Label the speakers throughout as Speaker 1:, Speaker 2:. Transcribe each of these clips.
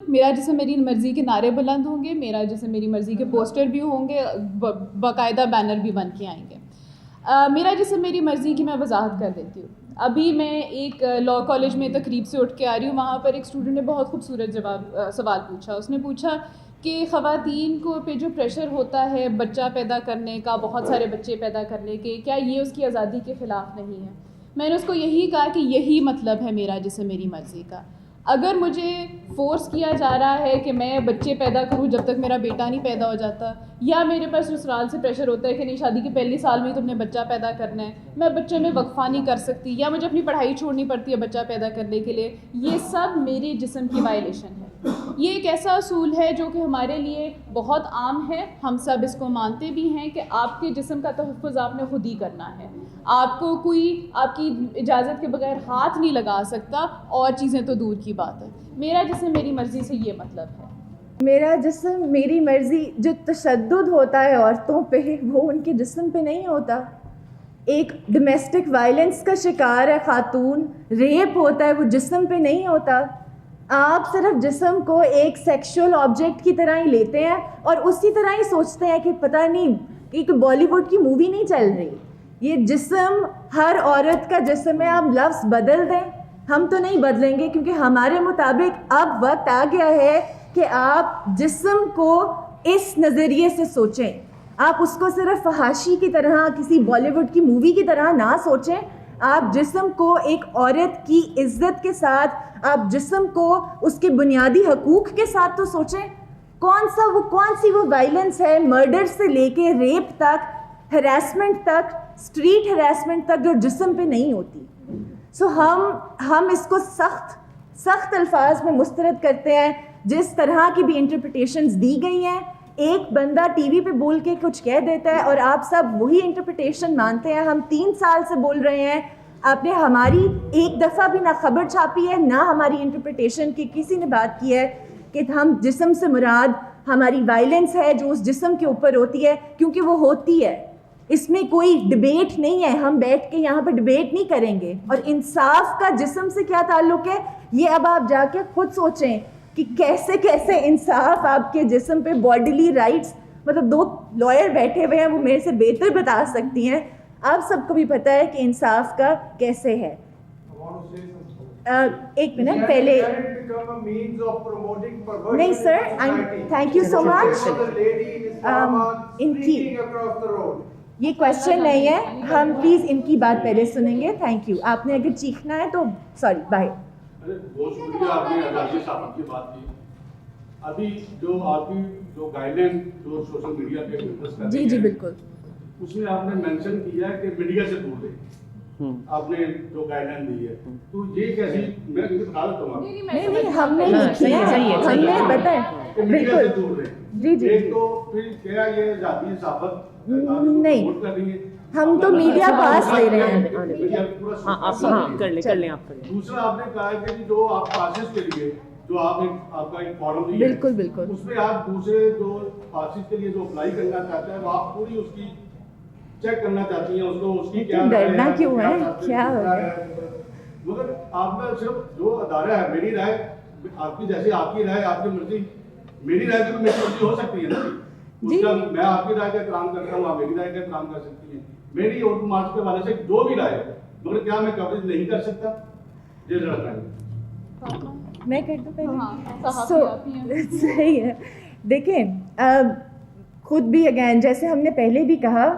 Speaker 1: میرا جسم میری مرضی کے نعرے بلند ہوں گے, میرا جسم میری مرضی کے پوسٹر بھی ہوں گے, باقاعدہ بینر بھی بن کے آئیں گے. میرا جسم میری مرضی کی میں وضاحت کر دیتی ہوں. ابھی میں ایک لاء کالج میں تقریب سے اٹھ کے آ رہی ہوں, وہاں پر ایک اسٹوڈنٹ نے بہت خوبصورت سوال پوچھا. اس نے پوچھا کہ خواتین کو پہ جو پریشر ہوتا ہے بچہ پیدا کرنے کا, بہت سارے بچے پیدا کرنے کے, کیا یہ اس کی آزادی کے خلاف نہیں ہے؟ میں نے اس کو یہی کہا کہ یہی مطلب ہے میرا جسم میری مرضی کا. اگر مجھے فورس کیا جا رہا ہے کہ میں بچے پیدا کروں جب تک میرا بیٹا نہیں پیدا ہو جاتا, یا میرے پاس سسرال سے پریشر ہوتا ہے کہ نہیں شادی کے پہلے سال میں ہی تم نے بچہ پیدا کرنا ہے, میں بچے میں وقفہ نہیں کر سکتی, یا مجھے اپنی پڑھائی چھوڑنی پڑتی ہے بچہ پیدا کرنے کے لیے, یہ سب میرے جسم کی وائلیشن ہے. یہ ایک ایسا اصول ہے جو کہ ہمارے لیے بہت عام ہے, ہم سب اس کو مانتے بھی ہیں کہ آپ کے جسم کا تحفظ آپ نے خود ہی کرنا ہے. آپ کو کوئی آپ کی اجازت کے بغیر ہاتھ نہیں لگا سکتا, اور چیزیں تو دور کی بات ہے. میرا جسم میری مرضی سے یہ مطلب ہے.
Speaker 2: میرا جسم میری مرضی, جو تشدد ہوتا ہے عورتوں پہ وہ ان کے جسم پہ نہیں ہوتا. ایک ڈومیسٹک وائلنس کا شکار ہے خاتون, ریپ ہوتا ہے, وہ جسم پہ نہیں ہوتا. آپ صرف جسم کو ایک سیکشول آبجیکٹ کی طرح ہی لیتے ہیں اور اسی طرح ہی سوچتے ہیں کہ پتہ نہیں ایک بالی ووڈ کی مووی نہیں چل رہی. یہ جسم ہر عورت کا جسم ہے. آپ لفظ بدل دیں, ہم تو نہیں بدلیں گے, کیونکہ ہمارے مطابق اب وقت آ گیا ہے کہ آپ جسم کو اس نظریے سے سوچیں. آپ اس کو صرف فحاشی کی طرح, کسی بالی ووڈ کی مووی کی طرح نہ سوچیں. آپ جسم کو ایک عورت کی عزت کے ساتھ, آپ جسم کو اس کے بنیادی حقوق کے ساتھ تو سوچیں. کون سی وہ وائلنس ہے, مرڈر سے لے کے ریپ تک, ہراسمنٹ تک, اسٹریٹ ہراسمنٹ تک, جو جسم پہ نہیں ہوتی. سو ہم اس کو سخت الفاظ میں مسترد کرتے ہیں. جس طرح کی بھی انٹرپریٹیشنز دی گئی ہیں, ایک بندہ ٹی وی پہ بول کے کچھ کہہ دیتا ہے اور آپ سب وہی انٹرپریٹیشن مانتے ہیں. ہم 3 سال سے بول رہے ہیں, آپ نے ہماری ایک دفعہ بھی نہ خبر چھاپی ہے, نہ ہماری انٹرپریٹیشن کی کسی نے بات کی ہے کہ ہم جسم سے مراد ہماری وائلنس ہے جو اس جسم کے اوپر ہوتی ہے, کیونکہ وہ ہوتی ہے. اس میں کوئی ڈبیٹ نہیں ہے, ہم بیٹھ کے یہاں پہ ڈبیٹ نہیں کریں گے. اور انصاف کا جسم سے کیا تعلق ہے, یہ اب آپ جا کے خود سوچیں کہ کیسے انصاف آپ کے جسم پہ, باڈیلی رائٹس, مطلب 2 لائر بیٹھے ہوئے ہیں, وہ میرے سے بہتر بتا سکتی ہیں. آپ سب کو بھی پتہ ہے کہ انصاف کا کیسے ہے. ایک منٹ پہلے, نہیں سر, تھینک یو سو مچ. ان کی یہ کوشچن نہیں ہے, ہم پلیز ان کی بات پہلے سنیں گے. Thank you. آپ نے اگر چیخنا ہے تو سوری, بائی.
Speaker 3: بہت شکریہ, آپ نے آزادی صحافت کی بات کی. ابھی جو آپ کی جو گائیڈ لائن جو سوشل میڈیا پہ ڈسکس کر رہے ہیں,
Speaker 2: جی بالکل,
Speaker 3: اس میں آپ نے مینشن کیا ہے کہ میڈیا سے دور رہیں. آپ نے جو گائیڈ لائن دی ہے, تو یہ کیسی, میں بتا دیتا ہوں.
Speaker 2: نہیں ہم نے لکھی ہے, ہم نے بتایا
Speaker 3: میڈیا سے دور رہیں.
Speaker 2: جی
Speaker 3: ایک تو پھر کیا یہ آزادی صحافت
Speaker 2: نہیں,
Speaker 3: کر رہی ہے,
Speaker 2: ہم تو میڈیا پاس لے رہے ہیں.
Speaker 4: کر لیں آپ.
Speaker 3: دوسرا آپ نے کہا کہ جو آپ پاسز کے لیے جو آپ کا ایک فارم دی ہے,
Speaker 2: بالکل,
Speaker 3: اس میں آپ دوسرے جو پاسز کے لیے جو اپلائی کرنا چاہتے ہیں, وہ آپ پوری اس کی چیک کرنا چاہتی ہیں, اس کی کیا
Speaker 2: ڈرنا کیوں ہے, کیا ہو گیا.
Speaker 3: مگر آپ کا صرف جو ادارہ ہے, میری رائے آپ کی, جیسے آپ کی رائے آپ کی مرضی, میری رائے بھی میری مرضی ہو سکتی ہے نا. اس کا میں آپ کی رائے کا احترام کرتا ہوں, آپ میری رائے کا احترام کر سکتی ہیں. میری اور مارچ کے والے سے جو بھی رائے ہے, مگر کیا میں کوریج نہیں کر سکتا؟ یہ ذرا
Speaker 2: میں کر دوں پہلے. صحیح ہے. دیکھیں خود بھی اگین جیسے ہم نے پہلے بھی کہا,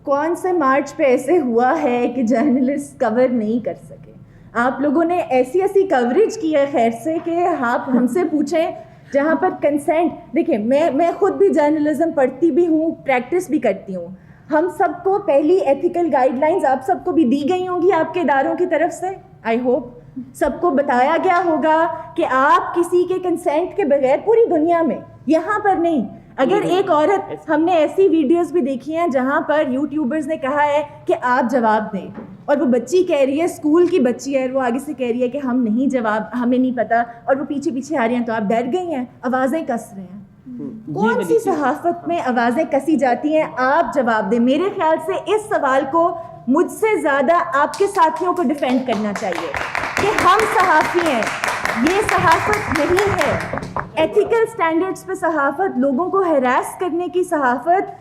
Speaker 2: کون سے مارچ پہ ایسے ہوا ہے کہ جرنلسٹ کور نہیں کر سکے. آپ لوگوں نے ایسی کوریج کی ہے خیر سے کہ آپ ہم سے پوچھیں جہاں پر کنسینٹ. دیکھیں میں خود بھی جرنلزم پڑھتی بھی ہوں, پریکٹس بھی کرتی ہوں. ہم سب کو پہلی ایتھیکل گائیڈ لائنز آپ سب کو بھی دی گئی ہوں گی آپ کے اداروں کی طرف سے. آئی ہوپ سب کو بتایا گیا ہوگا کہ آپ کسی کے کنسینٹ کے بغیر پوری دنیا میں, یہاں پر نہیں. اگر ایک عورت, ہم نے ایسی ویڈیوز بھی دیکھی ہیں جہاں پر یوٹیوبرز نے کہا ہے کہ آپ جواب دیں, اور وہ بچی کہہ رہی ہے, اسکول کی بچی ہے, وہ آگے سے کہہ رہی ہے کہ ہم نہیں جواب, ہمیں نہیں پتہ, اور وہ پیچھے آ رہی ہیں, تو آپ ڈر گئی ہیں, آوازیں کس رہے ہیں. کون سی صحافت میں آوازیں کسی جاتی ہیں؟ آپ جواب دیں. میرے خیال سے اس سوال کو مجھ سے زیادہ آپ کے ساتھیوں کو ڈیفینڈ کرنا چاہیے کہ ہم صحافی ہیں, یہ صحافت نہیں ہے. ایتھیکل سٹینڈرڈس پہ صحافت, لوگوں کو ہیراس کرنے کی صحافت,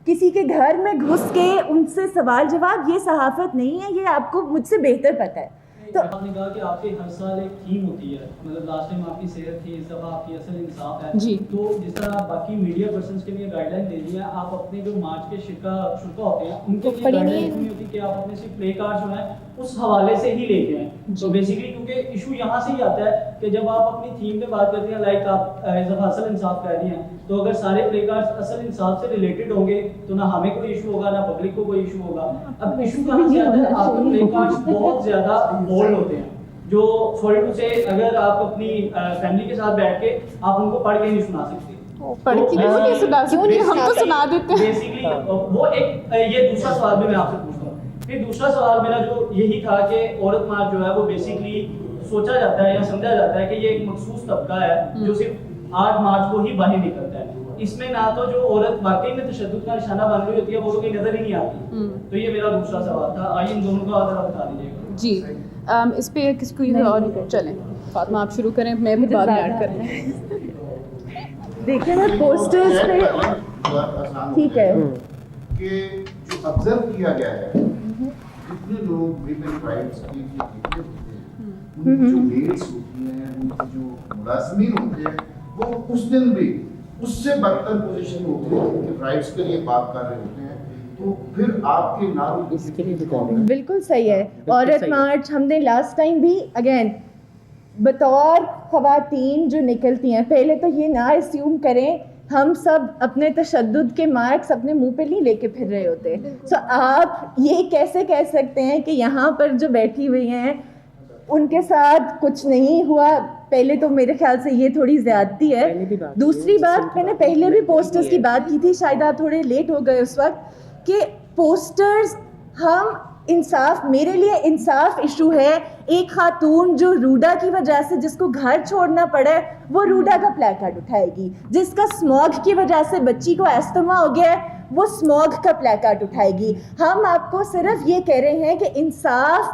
Speaker 2: کسی کے گھر میں گھس کے ان سے سوال جواب, یہ صحافت نہیں ہے. یہ آپ کو مجھ سے بہتر پتہ ہے. تو
Speaker 5: آپ نے کہا کہ آپ کی ہر سال ایک تھیم ہوتی ہے, مطلب لاسٹ ٹائم آپ کی صحت تھی, اس دفعہ آپ کی اصل انصاف ہے.
Speaker 1: جی.
Speaker 5: تو جس طرح آپ باقی میڈیا پرسنس کے لیے گائیڈ لائن دے دی ہیں, آپ اپنے جو مارچ کے شرکا ہوتے ہیں ان کے لیے گائیڈ لائن نہیں ہوتی کہ آپ اپنے صرف پلے کارڈ جو ہیں اس حوالے سے ہی لے کے آئیں. تو بیسیکلی کیونکہ ایشو یہاں سے ہی آتا ہے کہ جب آپ اپنی تھیم پہ بات کرتے ہیں, لائک آپ اس دفعہ اصل انصاف کہہ رہی ہیں, تو اگر سارے پلے کارڈ اصل انصاف سے ریلیٹڈ ہوں گے تو نہ ہمیں کوئی ایشو ہوگا نہ پبلک کو کوئی ایشو ہوگا. اب ایشو کہاں سے آتا ہے, آپ کے پلے کارڈ بہت زیادہ بولڈ ہوتے ہیں, جو سوری ٹو سے اگر آپ اپنی فیملی کے ساتھ بیٹھ کے آپ ان کو پڑھ کے نہیں سنا سکتے.
Speaker 1: پڑھ کے نہیں سنا سکتے, ہم تو سنا دیتے ہیں.
Speaker 5: بیسیکلی وہ ایک یہ دوسرا سوال بھی میں آپ سے پوچھتا ہوں. پھر دوسرا سوال میرا جو یہی تھا کہ عورت مارچ جو ہے وہ بیسیکلی سوچا جاتا ہے یا سمجھا جاتا ہے کہ یہ ایک مخصوص طبقہ ہے جو صرف 8 مارچ کو ہی باہر نکلتا ہے. اس میں نہ تو جو عورت واقعی میں تشدد کا نشانہ بن رہی ہوتی ہے وہ تو کہیں نظر ہی نہیں آتی. تو یہ میرا دوسرا سوال تھا, آئیے ان دونوں کا ذرا بتا دیجیے گا.
Speaker 1: جی, اس پہ کسی کو اور چلیں, فاطمہ آپ شروع کریں, میں بھی بعد میں ایڈ کر لوں.
Speaker 2: دیکھیں نا پوسٹرز پہ ٹھیک ہے
Speaker 6: کہ جو آبزرو کیا گیا ہے کتنے لوگ ویمن رائٹس کی جو میٹس ہوتی ہیں, ان کی جو ملازمین ہوتے ہیں, وہ اس دن بھی اس سے بدتر پوزیشن ہوتی ہے کہ رائٹس کے لیے بات کر رہے ہوتے ہیں. تو پھر آپ کے نام اس کے لیے
Speaker 2: بالکل صحیح ہے. عورت مارچ ہم نے لاسٹ ٹائم بھی اگین بطور خواتین جو نکلتی ہیں, پہلے تو یہ نہ اسیوم کریں ہم سب اپنے تشدد کے مارکس اپنے منہ پہ نہیں لے کے پھر رہے ہوتے. سو آپ یہ کیسے کہہ سکتے ہیں کہ یہاں پر جو بیٹھی ہوئی ہیں ان کے ساتھ کچھ نہیں ہوا؟ پہلے تو میرے خیال سے یہ تھوڑی زیادتی ہے. دوسری بات, میں نے پہلے بھی پوسٹرز کی بات کی تھی, شاید آپ تھوڑے لیٹ ہو گئے اس وقت, کہ پوسٹرز ہم انصاف, میرے لیے انصاف ایشو ہے. ایک خاتون جو روڈا کی وجہ سے جس کو گھر چھوڑنا پڑے وہ روڈا کا پلے کارڈ اٹھائے گی, جس کا اسموگ کی وجہ سے بچی کو استھما ہو گیا ہے وہ اسموگ کا پلے کارڈ اٹھائے گی. ہم آپ کو صرف یہ کہہ رہے ہیں کہ انصاف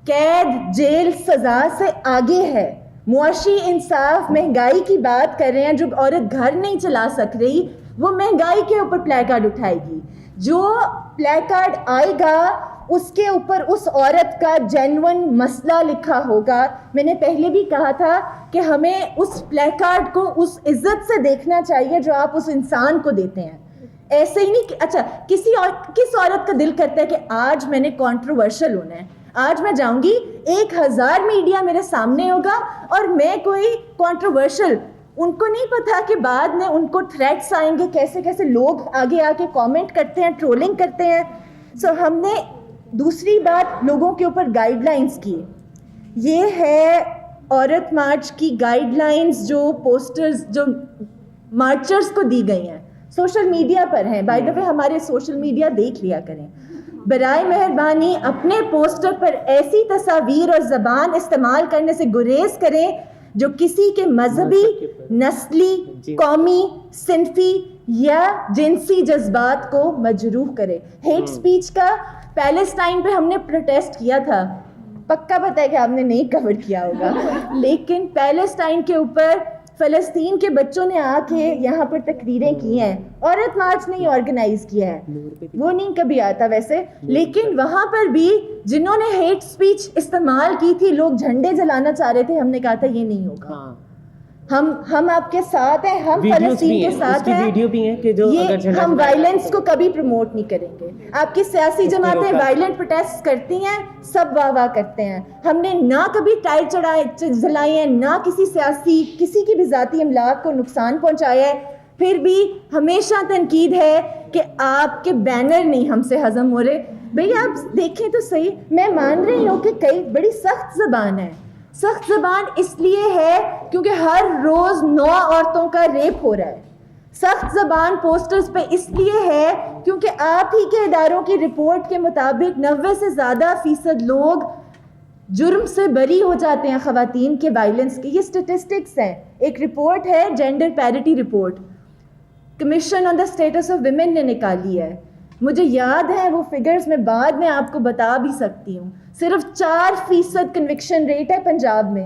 Speaker 2: قید, جیل, سزا سے آگے ہے. معاشی انصاف, مہنگائی کی بات کر رہے ہیں. جو عورت گھر نہیں چلا سک رہی وہ مہنگائی کے اوپر پلے کارڈ اٹھائے گی. جو پلے کارڈ آئے گا اس کے اوپر اس عورت کا جینون مسئلہ لکھا ہوگا. میں نے پہلے بھی کہا تھا کہ ہمیں اس پلے کارڈ کو اس عزت سے دیکھنا چاہیے جو آپ اس انسان کو دیتے ہیں. ایسے ہی نہیں کہ اچھا کس عورت کا دل کرتا ہے کہ آج میں نے کنٹروورشل ہونا ہے, آج میں جاؤں گی 1000 میڈیا میرے سامنے ہوگا اور میں کوئی کنٹروورشل, ان کو نہیں پتا کہ بعد میں ان کو تھریٹس آئیں گے, کیسے کیسے لوگ آگے آ کے کامنٹ کرتے ہیں, ٹرولنگ کرتے ہیں. سو ہم نے دوسری بات لوگوں کے اوپر گائیڈ لائنس کی. یہ ہے عورت مارچ کی گائیڈ لائنس جو پوسٹرز جو مارچرز کو دی گئی ہیں, سوشل میڈیا پر ہیں. بائی دا وے ہمارے سوشل میڈیا دیکھ لیا کریں. برائے مہربانی اپنے پوسٹر پر ایسی تصاویر اور زبان استعمال کرنے سے گریز کریں جو کسی کے مذہبی, نسلی, قومی, صنفی یا جنسی جذبات کو مجروح کرے. ہیٹ سپیچ کا پیلسٹائن پہ ہم نے پروٹیسٹ کیا تھا, پکا پتہ ہے کہ آپ نے نہیں کور کیا ہوگا, لیکن پیلسٹائن کے اوپر فلسطین کے بچوں نے آ کے یہاں پر تقریریں کی ہیں. عورت مارچ نہیں آرگنائز کیا ہے, وہ نہیں کبھی آتا ویسے, لیکن وہاں پر بھی جنہوں نے ہیٹ سپیچ استعمال کی تھی, لوگ جھنڈے جلانا چاہ رہے تھے, ہم نے کہا تھا یہ نہیں ہوگا. ہم آپ کے ساتھ ہیں, ہم فلسطین کے ساتھ ہیں. یہ ہم وائلنس کو کبھی پروموٹ نہیں کریں گے. آپ کی سیاسی جماعتیں وائلنٹ پروٹیسٹ کرتی ہیں, سب واہ واہ کرتے ہیں. ہم نے نہ کبھی ٹائر جلائے ہیں, نہ کسی کی بھی ذاتی املاک کو نقصان پہنچایا ہے. پھر بھی ہمیشہ تنقید ہے کہ آپ کے بینر نہیں ہم سے ہضم ہو رہے. بھئی آپ دیکھیں تو صحیح, میں مان رہی ہوں کہ کئی بڑی سخت زبان ہے. سخت زبان اس لیے ہے کیونکہ ہر روز 9 عورتوں کا ریپ ہو رہا ہے. سخت زبان پوسٹرز پہ اس لیے ہے کیونکہ آپ ہی کے اداروں کی رپورٹ کے مطابق 90 سے زیادہ فیصد لوگ جرم سے بری ہو جاتے ہیں خواتین کے وائلنس کے. یہ سٹیٹسٹکس ہیں. ایک رپورٹ ہے gender parity report, commission on the status of women نے نکالی ہے. مجھے یاد ہے وہ فگرز, میں بعد میں آپ کو بتا بھی سکتی ہوں. صرف 4% کنوکشن ریٹ ہے پنجاب میں.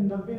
Speaker 5: 90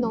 Speaker 7: 9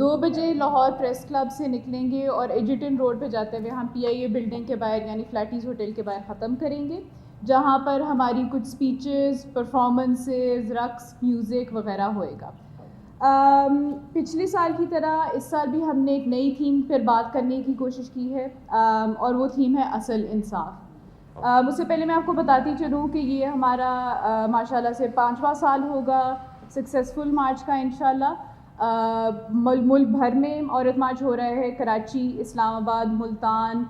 Speaker 1: 2 بجے لاہور پریس کلب سے نکلیں گے اور ایجیٹن روڈ پہ جاتے ہوئے ہم PIA بلڈنگ کے باہر یعنی فلیٹیز ہوٹل کے باہر ختم کریں گے، جہاں پر ہماری کچھ سپیچز، پرفارمنسز، رقص، میوزک وغیرہ ہوئے گا۔ پچھلے سال کی طرح اس سال بھی ہم نے ایک نئی تھیم پر بات کرنے کی کوشش کی ہے، اور وہ تھیم ہے اصل انصاف۔ اس سے پہلے میں آپ کو بتاتی چلوں کہ یہ ہمارا ماشاءاللہ سے 5واں سال ہوگا سکسیزفل مارچ کا انشاءاللہ۔ ملک بھر میں عورت مارچ ہو رہا ہے، کراچی، اسلام آباد، ملتان،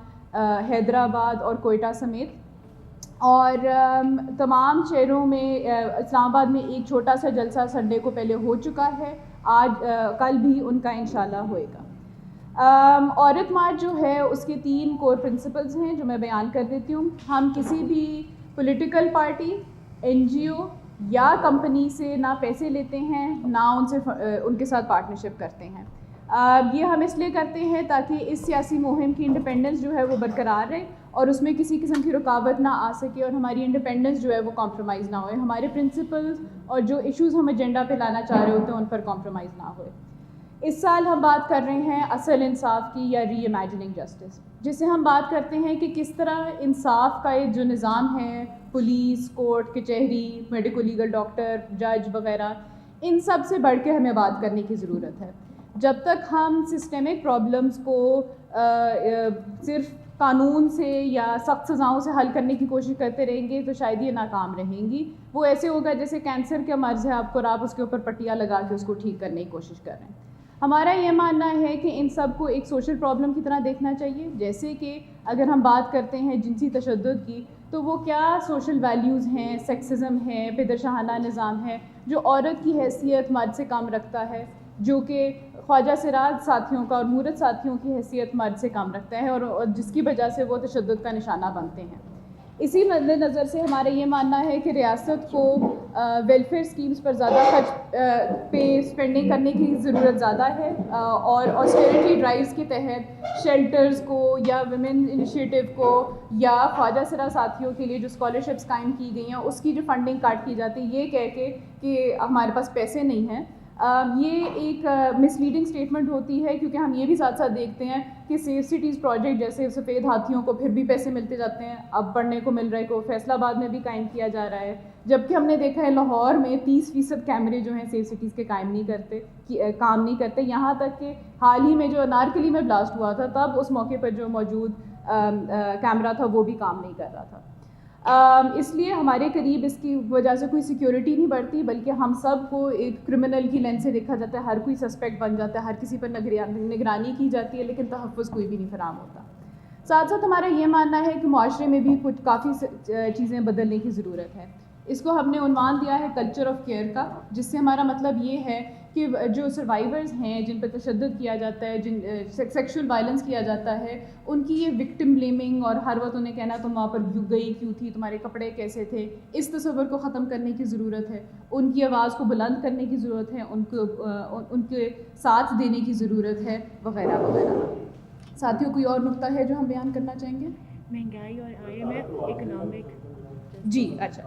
Speaker 1: حیدرآباد اور کوئٹہ سمیت، اور تمام شہروں میں اسلام آباد میں ایک چھوٹا سا جلسہ سنڈے کو پہلے ہو چکا ہے، آج کل بھی ان کا انشاءاللہ ہوئے گا۔ عورت مارچ جو ہے اس کے 3 کور پرنسپلز ہیں جو میں بیان کر دیتی ہوں۔ ہم کسی بھی پولیٹیکل پارٹی، NGO یا کمپنی سے نہ پیسے لیتے ہیں، نہ ان کے ساتھ پارٹنرشپ کرتے ہیں۔ یہ ہم اس لیے کرتے ہیں تاکہ اس سیاسی مہم کی انڈیپینڈنس جو ہے وہ برقرار رہے اور اس میں کسی قسم کی رکاوٹ نہ آ سکے اور ہماری انڈیپینڈنس جو ہے وہ کمپرومائز نہ ہوئے، ہمارے پرنسپلز اور جو ایشوز ہم ایجنڈا پہ لانا چاہ رہے ہوتے ہیں ان پر کمپرومائز نہ ہوئے۔ اس سال ہم بات کر رہے ہیں اصل انصاف کی یا ری امیجننگ جسٹس، جس سے ہم بات کرتے ہیں کہ کس طرح انصاف کا جو نظام ہے، پولیس، کورٹ کچہری، میڈیکل لیگل ڈاکٹر، جج وغیرہ، ان سب سے بڑھ کے ہمیں بات کرنے کی ضرورت ہے۔ جب تک ہم سسٹمک پرابلمس کو صرف قانون سے یا سخت سزاؤں سے حل کرنے کی کوشش کرتے رہیں گے تو شاید یہ ناکام رہیں گی۔ وہ ایسے ہوگا جیسے کینسر کا مرض ہے آپ کو، اور آپ اس کے اوپر پٹیاں لگا کے اس کو ٹھیک کرنے کی کوشش کر رہے ہیں۔ ہمارا یہ ماننا ہے کہ ان سب کو ایک سوشل پرابلم کی طرح دیکھنا چاہیے، جیسے کہ اگر ہم بات کرتے ہیں جنسی تشدد کی تو وہ کیا سوشل ویلیوز ہیں، سیکسزم ہے، پدر شاہانہ نظام ہے جو عورت کی حیثیت مرد سے کم رکھتا ہے، جو کہ خواجہ سراج ساتھیوں کا اور مورد ساتھیوں کی حیثیت مرد سے کم رکھتا ہے اور جس کی وجہ سے وہ تشدد کا نشانہ بنتے ہیں۔ اسی مد نظر سے ہمارا یہ ماننا ہے کہ ریاست کو ویلفیئر اسکیمز پر زیادہ خرچ پہ اسپینڈنگ کرنے کی ضرورت زیادہ ہے، اور آسٹیرٹی ڈرائیوز کے تحت شیلٹرز کو یا ویمن انیشیٹو کو یا خواجہ سرا ساتھیوں کے لیے جو اسکالرشپس قائم کی گئی ہیں اس کی جو فنڈنگ کاٹ کی جاتی ہے، یہ کہہ کے کہ ہمارے پاس پیسے نہیں ہیں، یہ ایک مس لیڈنگ اسٹیٹمنٹ ہوتی ہے، کیونکہ ہم یہ بھی ساتھ ساتھ دیکھتے ہیں کہ سیف سٹیز پروجیکٹ جیسے سفید ہاتھیوں کو پھر بھی پیسے ملتے جاتے ہیں، اب پڑھنے کو مل رہا ہے کہ فیصل آباد میں بھی قائم کیا جا رہا ہے، جبکہ ہم نے دیکھا ہے لاہور میں 30% کیمرے جو ہیں سیف سٹیز کے کام نہیں کرتے، یہاں تک کہ حال ہی میں جو انارکلی میں بلاسٹ ہوا تھا تب اس موقع پر جو موجود کیمرہ تھا وہ بھی کام نہیں کر رہا تھا۔ اس لیے ہمارے قریب اس کی وجہ سے کوئی سیکیورٹی نہیں بڑھتی، بلکہ ہم سب کو ایک کرمنل کی لینس سے دیکھا جاتا ہے، ہر کوئی سسپیکٹ بن جاتا ہے، ہر کسی پر نگرانی کی جاتی ہے، لیکن تحفظ کوئی بھی نہیں فراہم ہوتا۔ ساتھ ساتھ ہمارا یہ ماننا ہے کہ معاشرے میں بھی کچھ کافی چیزیں بدلنے کی ضرورت ہے۔ اس کو ہم نے عنوان دیا ہے کلچر آف کیئر کا، جس سے ہمارا مطلب یہ ہے کہ جو سروائیورز ہیں جن پہ تشدد کیا جاتا ہے، جن سیکشول وائلنس کیا جاتا ہے، ان کی یہ وکٹم بلیمنگ اور ہر وقت انہیں کہنا تم وہاں پر گئی کیوں تھی، تمہارے کپڑے کیسے تھے، اس تصور کو ختم کرنے کی ضرورت ہے، ان کی آواز کو بلند کرنے کی ضرورت ہے، ان کے ساتھ دینے کی ضرورت ہے، وغیرہ وغیرہ۔ ساتھیوں کوئی اور نقطہ ہے جو ہم بیان کرنا چاہیں گے؟
Speaker 2: مہنگائی اور IMF اکنامک،
Speaker 1: جی اچھا،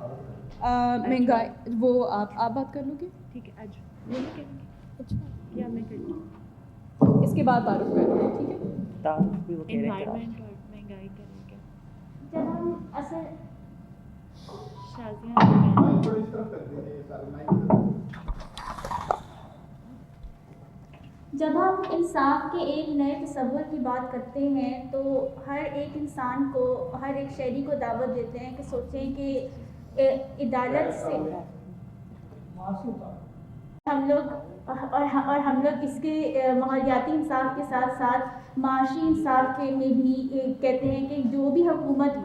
Speaker 1: مہنگائی وہ آپ بات کر لو گے؟
Speaker 2: ٹھیک ہے، آج وہ نہیں کریں گے، اچھا یا میں کر لوں،
Speaker 1: اس کے بعد تعارف کر لیں، ٹھیک ہے؟
Speaker 4: تعارف بھی وہ کہہ رہے ہیں۔
Speaker 2: انوائرمنٹ اور مہنگائی کریں گے۔
Speaker 7: جب ہم اصل جب ہم انصاف کے ایک نئے تصور کی بات کرتے ہیں تو ہر ایک انسان کو، ہر ایک شہری کو دعوت دیتے ہیں کہ سوچیں کہ عدالت سے ہم لوگ اس کے ماحولیاتی انصاف کے ساتھ ساتھ معاشی انصاف کے میں بھی کہتے ہیں کہ جو بھی حکومت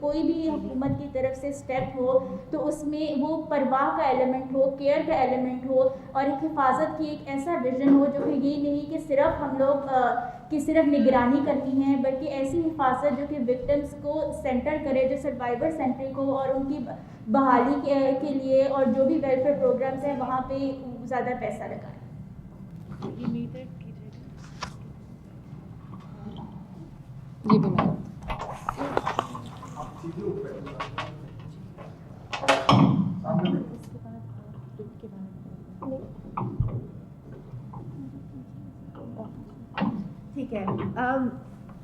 Speaker 7: کوئی بھی حکومت کی طرف سے اسٹیپ ہو تو اس میں وہ پرواہ کا ایلیمنٹ ہو، کیئر کا ایلیمنٹ ہو، اور ایک حفاظت کی ایک ایسا ویژن ہو جو کہ یہ نہیں کہ صرف ہم لوگ کی صرف نگرانی کرنی ہے، بلکہ ایسی حفاظت جو کہ وکٹمس کو سینٹر کرے، جو سروائیور سینٹرک ہو، اور ان کی بحالی کے لیے اور جو بھی ویلفیئر پروگرامس ہیں وہاں پہ زیادہ پیسہ لگائیں۔
Speaker 2: یہ میٹر کیجیے
Speaker 1: یہ بھی میں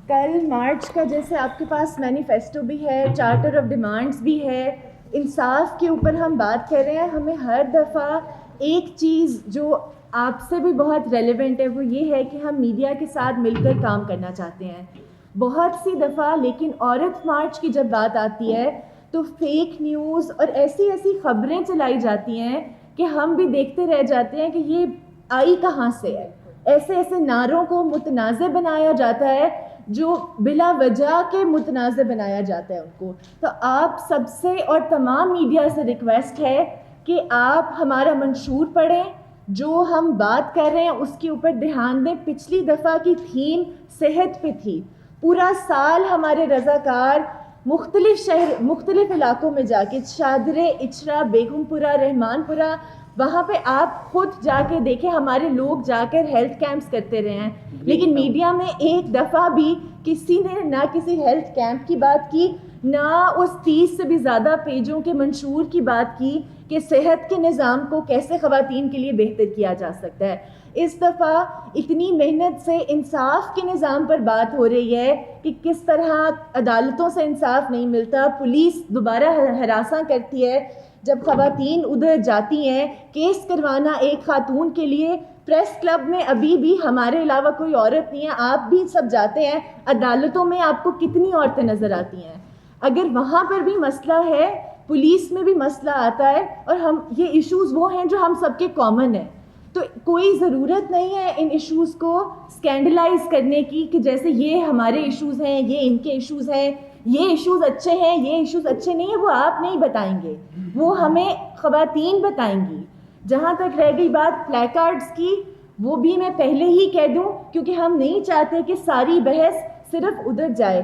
Speaker 2: کل مارچ کا جیسے آپ کے پاس مینیفیسٹو بھی ہے, چارٹر آف ڈیمانڈس بھی ہے, انصاف کے اوپر ہم بات کر رہے ہیں. ہمیں ہر دفعہ ایک چیز جو آپ سے بھی بہت ریلیونٹ ہے وہ یہ ہے کہ ہم میڈیا کے ساتھ مل کر کام کرنا چاہتے ہیں بہت سی دفعہ. لیکن عورت مارچ کی جب بات آتی ہے تو فیک نیوز اور ایسی ایسی خبریں چلائی جاتی ہیں کہ ہم بھی دیکھتے رہ جاتے ہیں کہ یہ آئی کہاں سے ہے. ایسے ایسے نعروں کو متنازع بنایا جاتا ہے جو بلا وجہ کے متنازع بنایا جاتا ہے ان کو. تو آپ سب سے اور تمام میڈیا سے ریکویسٹ ہے کہ آپ ہمارا منشور پڑھیں, جو ہم بات کر رہے ہیں اس کے اوپر دھیان دیں. پچھلی دفعہ کی تھیم صحت پہ تھی. پورا سال ہمارے رضاکار مختلف شہر مختلف علاقوں میں جا کے, شادرے, اچرا, بیگم پورہ, رحمان پورہ, وہاں پہ آپ خود جا کے دیکھیں ہمارے لوگ جا کر ہیلتھ کیمپس کرتے رہے ہیں. لیکن میڈیا میں ایک دفعہ بھی کسی نے نہ کسی ہیلتھ کیمپ کی بات کی, نہ اس 30 سے بھی زیادہ پیجوں کے منشور کی بات کی کہ صحت کے نظام کو کیسے خواتین کے لیے بہتر کیا جا سکتا ہے. اس دفعہ اتنی محنت سے انصاف کے نظام پر بات ہو رہی ہے کہ کس طرح عدالتوں سے انصاف نہیں ملتا, پولیس دوبارہ ہراساں کرتی ہے. جب خواتین ادھر جاتی ہیں کیس کروانا ایک خاتون کے لیے, پریس کلب میں ابھی بھی ہمارے علاوہ کوئی عورت نہیں ہے, آپ بھی سب جاتے ہیں, عدالتوں میں آپ کو کتنی عورتیں نظر آتی ہیں. اگر وہاں پر بھی مسئلہ ہے, پولیس میں بھی مسئلہ آتا ہے, اور ہم یہ ایشوز وہ ہیں جو ہم سب کے کامن ہیں. تو کوئی ضرورت نہیں ہے ان ایشوز کو اسکینڈلائز کرنے کی کہ جیسے یہ ہمارے ایشوز ہیں, یہ ان کے ایشوز ہیں, یہ ایشوز اچھے ہیں, یہ ایشوز اچھے نہیں ہیں. وہ آپ نہیں بتائیں گے, وہ ہمیں خواتین بتائیں گی. جہاں تک رہ گئی بات پلے کارڈز کی, وہ بھی میں پہلے ہی کہہ دوں کیونکہ ہم نہیں چاہتے کہ ساری بحث صرف ادھر جائے.